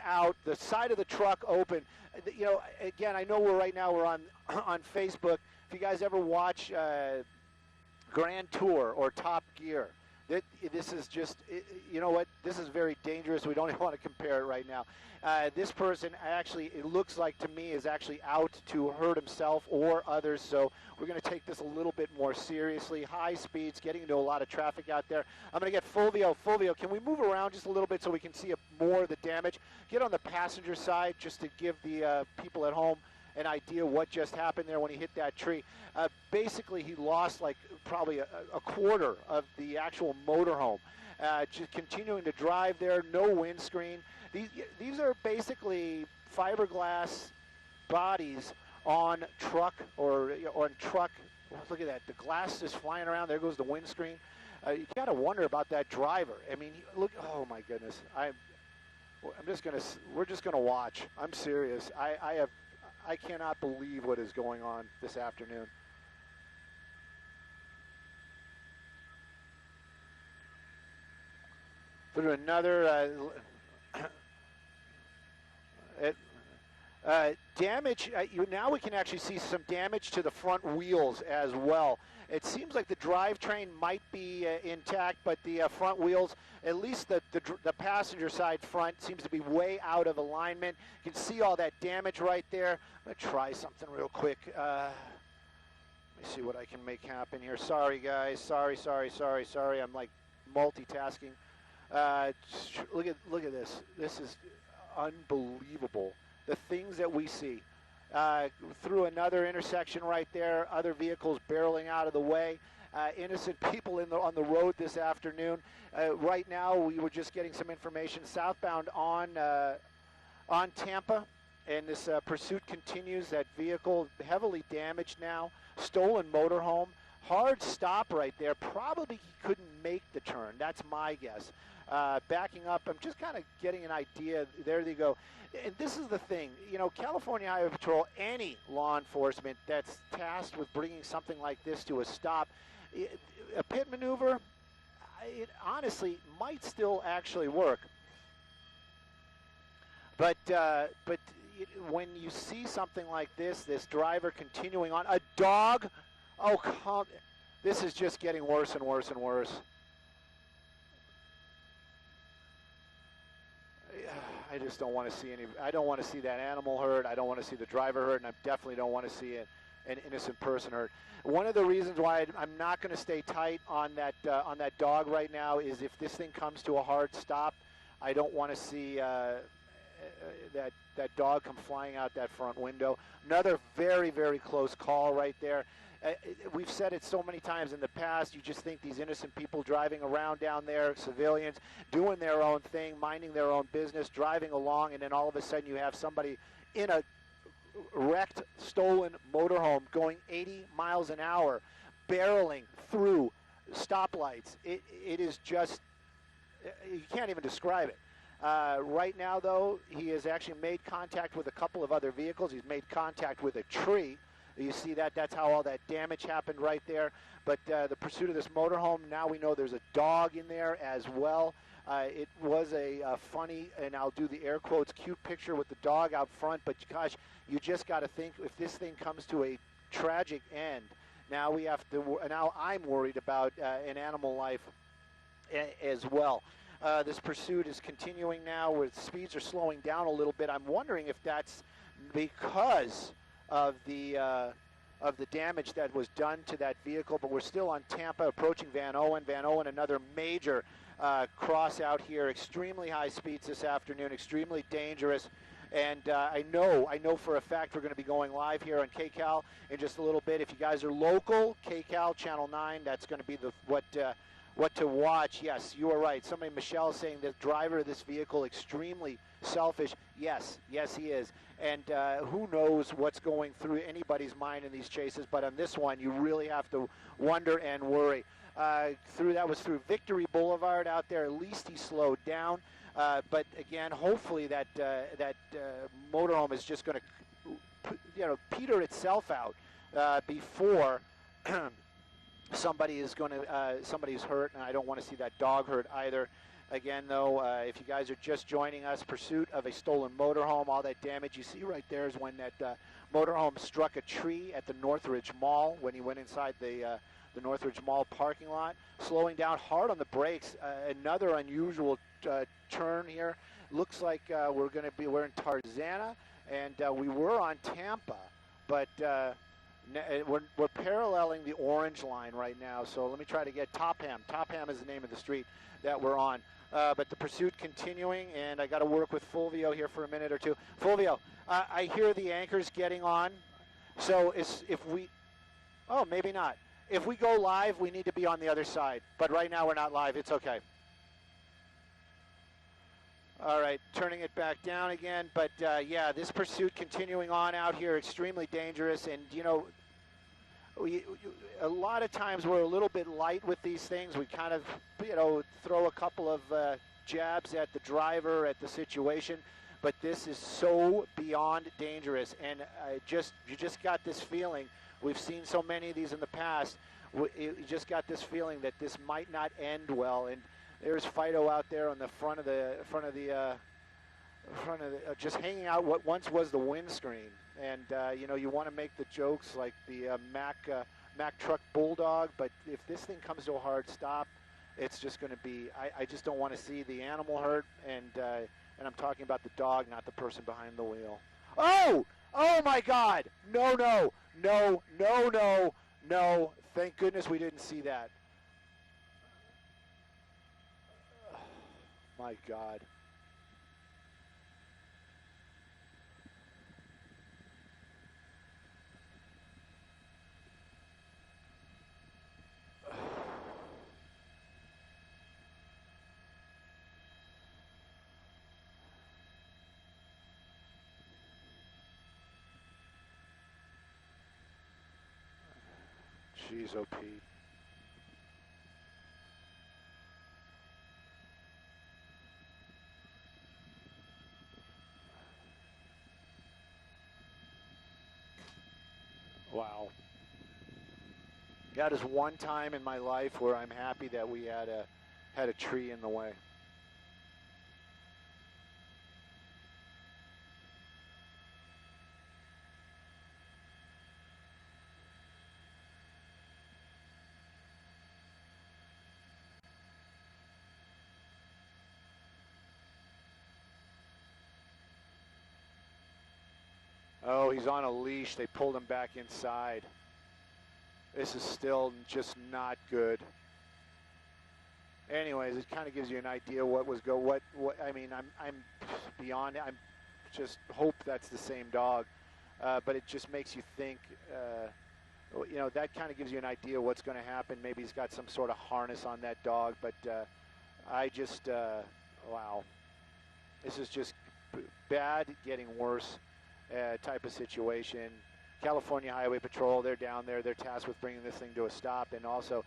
out, the side of the truck open. You know, again, I know right now we're on on Facebook. If you guys ever watch Grand Tour or Top Gear, this is just, you know what, this is very dangerous. We don't even want to compare it right now. This person actually, it looks like to me, is actually out to hurt himself or others, so we're going to take this a little bit more seriously. High speeds, getting into a lot of traffic out there. I'm going to get Fulvio. Fulvio, can we move around just a little bit so we can see more of the damage? Get on the passenger side just to give the people at home an idea what just happened there when he hit that tree. Basically, he lost like probably a quarter of the actual motorhome. Just continuing to drive there, no windscreen. These are basically fiberglass bodies on truck or on truck. Look at that, the glass is flying around. There goes the windscreen. You got to wonder about that driver. I mean, look. Oh my goodness. We're just gonna watch. I'm serious. I cannot believe what is going on this afternoon. Through another damage. Now we can actually see some damage to the front wheels as well. It seems like the drivetrain might be intact, but the front wheels, at least the passenger side front, seems to be way out of alignment. You can see all that damage right there. I'm going to try something real quick. Let me see what I can make happen here. Sorry, guys. Sorry. I'm like multitasking. Look at this. This is unbelievable. The things that we see. Through another intersection right there, other vehicles barreling out of the way. Innocent people on the road this afternoon. Right now, we were just getting some information southbound on Tampa, and this pursuit continues. That vehicle heavily damaged now, stolen motorhome. Hard stop right there. Probably he couldn't make the turn. That's my guess. Backing up, I'm just kind of getting an idea. There they go. And this is the thing, you know, California Highway Patrol, any law enforcement that's tasked with bringing something like this to a stop, a pit maneuver, it honestly might still actually work. But when you see something like this driver continuing on, a dog, oh, this is just getting worse and worse and worse. I just don't want to see I don't want to see that animal hurt. I don't want to see the driver hurt, and I definitely don't want to see an innocent person hurt. One of the reasons why I'm not going to stay tight on that dog right now is if this thing comes to a hard stop, I don't want to see that dog come flying out that front window. Another very, very close call right there. We've said it so many times in the past, you just think these innocent people driving around down there, civilians, doing their own thing, minding their own business, driving along, and then all of a sudden you have somebody in a wrecked, stolen motorhome going 80 miles an hour, barreling through stoplights. It is just, you can't even describe it. Right now, though, he has actually made contact with a couple of other vehicles. He's made contact with a tree. You see that? That's how all that damage happened right there. But the pursuit of this motorhome, now we know there's a dog in there as well. It was a funny, and I'll do the air quotes, cute picture with the dog out front. But, gosh, you just got to think, if this thing comes to a tragic end, now we have to. Now I'm worried about an animal life as well. This pursuit is continuing now, where speeds are slowing down a little bit. I'm wondering if that's because of the damage that was done to that vehicle, but we're still on Tampa, approaching Van Owen. Van Owen, another major cross out here. Extremely high speeds this afternoon, extremely dangerous. And I know for a fact we're going to be going live here on KCAL in just a little bit. If you guys are local, KCAL Channel 9, that's going to be what to watch. Yes, you are right. Somebody, Michelle, saying the driver of this vehicle extremely selfish. Yes, he is. And who knows what's going through anybody's mind in these chases, but on this one, you really have to wonder and worry. That was through Victory Boulevard out there. At least he slowed down. But again, hopefully that motorhome is just going to, peter itself out before somebody's hurt, and I don't want to see that dog hurt either. Again, though, if you guys are just joining us, pursuit of a stolen motorhome. All that damage you see right there is when that motorhome struck a tree at the Northridge Mall when he went inside the Northridge Mall parking lot, slowing down hard on the brakes. Another unusual turn here. Looks like we're in Tarzana, and we were on Tampa, but we're paralleling the orange line right now. So let me try to get Topham. Topham is the name of the street that we're on. But the pursuit continuing, and I got to work with Fulvio here for a minute or two. Fulvio, I hear the anchors getting on. So maybe not. If we go live, we need to be on the other side. But right now we're not live. It's okay. All right, turning it back down again. But yeah, this pursuit continuing on out here, extremely dangerous. And you know, a lot of times we're a little bit light with these things. We kind of, throw a couple of jabs at the driver, at the situation, but this is so beyond dangerous. And you just got this feeling. We've seen so many of these in the past. You just got this feeling that this might not end well. And there's Fido out there on the front of the just hanging out what once was the windscreen. And you want to make the jokes like the Mack truck bulldog, but if this thing comes to a hard stop, it's just going to be. I just don't want to see the animal hurt, and I'm talking about the dog, not the person behind the wheel. Oh my God! No! Thank goodness we didn't see that. My God. Jeez, oh Pete. Wow. That is one time in my life where I'm happy that we had a tree in the way. Oh, he's on a leash. They pulled him back inside. This is still just not good. Anyways, it kind of gives you an idea what I mean, I'm beyond. I'm just hope that's the same dog, but it just makes you think. That kind of gives you an idea what's going to happen. Maybe he's got some sort of harness on that dog, but wow, this is just bad, getting worse. Type of situation. California Highway Patrol, they're down there. They're tasked with bringing this thing to a stop, and also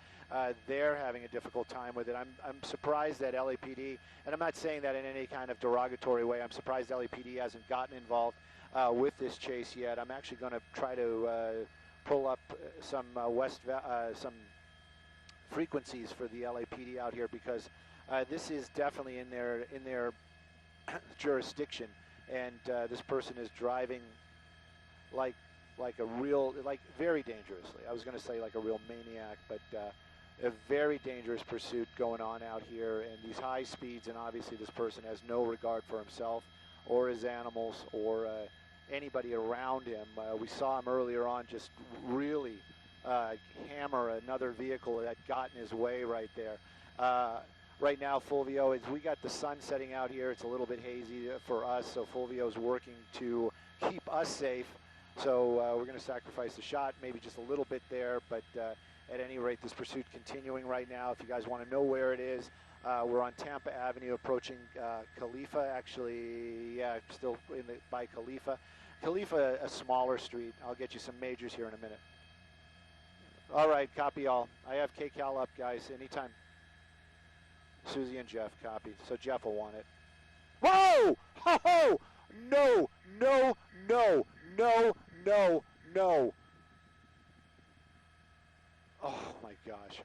they're having a difficult time with it. I'm surprised that LAPD, and I'm not saying that in any kind of derogatory way, I'm surprised LAPD hasn't gotten involved with this chase yet. I'm actually going to try to pull up some some frequencies for the LAPD out here, because this is definitely in their jurisdiction. And this person is driving like very dangerously. I was going to say like a real maniac, but a very dangerous pursuit going on out here, and these high speeds, and obviously this person has no regard for himself or his animals or anybody around him. We saw him earlier on just really hammer another vehicle that got in his way right there. Right now, Fulvio, we got the sun setting out here. It's a little bit hazy for us, so Fulvio's working to keep us safe. So we're going to sacrifice the shot, maybe just a little bit there. But at any rate, this pursuit continuing right now. If you guys want to know where it is, we're on Tampa Avenue approaching Khalifa. Actually, yeah, still by Khalifa. Khalifa, a smaller street. I'll get you some majors here in a minute. All right, copy all. I have KCal up, guys, anytime. Susie and Jeff, copy. So Jeff will want it. Whoa! Ho! No! Oh my gosh.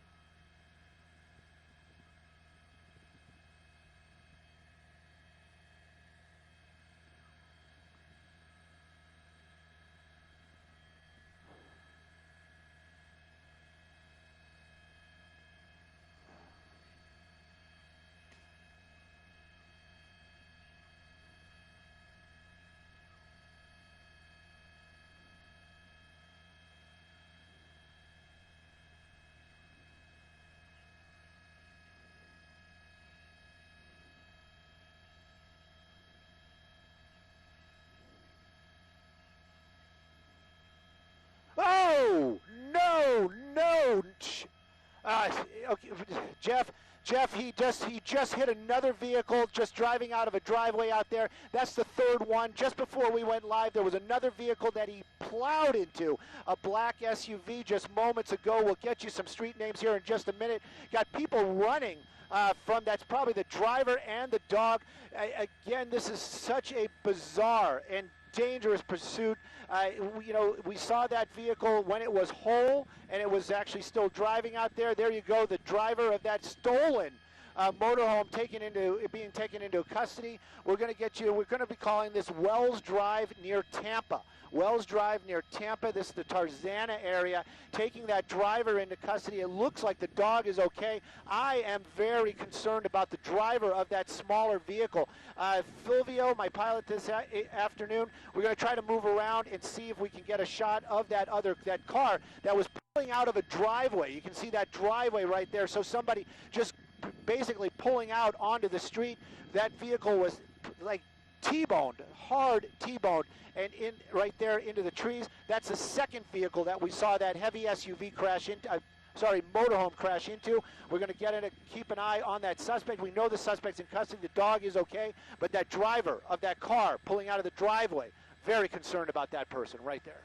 okay, Jeff, he just hit another vehicle just driving out of a driveway out there. That's the third one. Just before we went live, there was another vehicle that he plowed into, a black SUV just moments ago. We'll get you some street names here in just a minute. Got people running from, that's probably the driver and the dog. Again, this is such a bizarre and dangerous pursuit. We saw that vehicle when it was whole and it was actually still driving out there. There you go, the driver of that stolen motorhome being taken into custody. We're going to be calling this Wells Drive near Tampa. Wells Drive near Tampa. This is the Tarzana area. Taking that driver into custody. It looks like the dog is okay. I am very concerned about the driver of that smaller vehicle. Fulvio, my pilot this afternoon, we're going to try to move around and see if we can get a shot of that car that was pulling out of a driveway. You can see that driveway right there. So somebody just basically pulling out onto the street. That vehicle was like T-boned, hard T-boned, and in right there into the trees. That's the second vehicle that we saw that heavy SUV crash into. Motorhome crash into. We're going to keep an eye on that suspect. We know the suspect's in custody. The dog is okay, but that driver of that car pulling out of the driveway, very concerned about that person right there.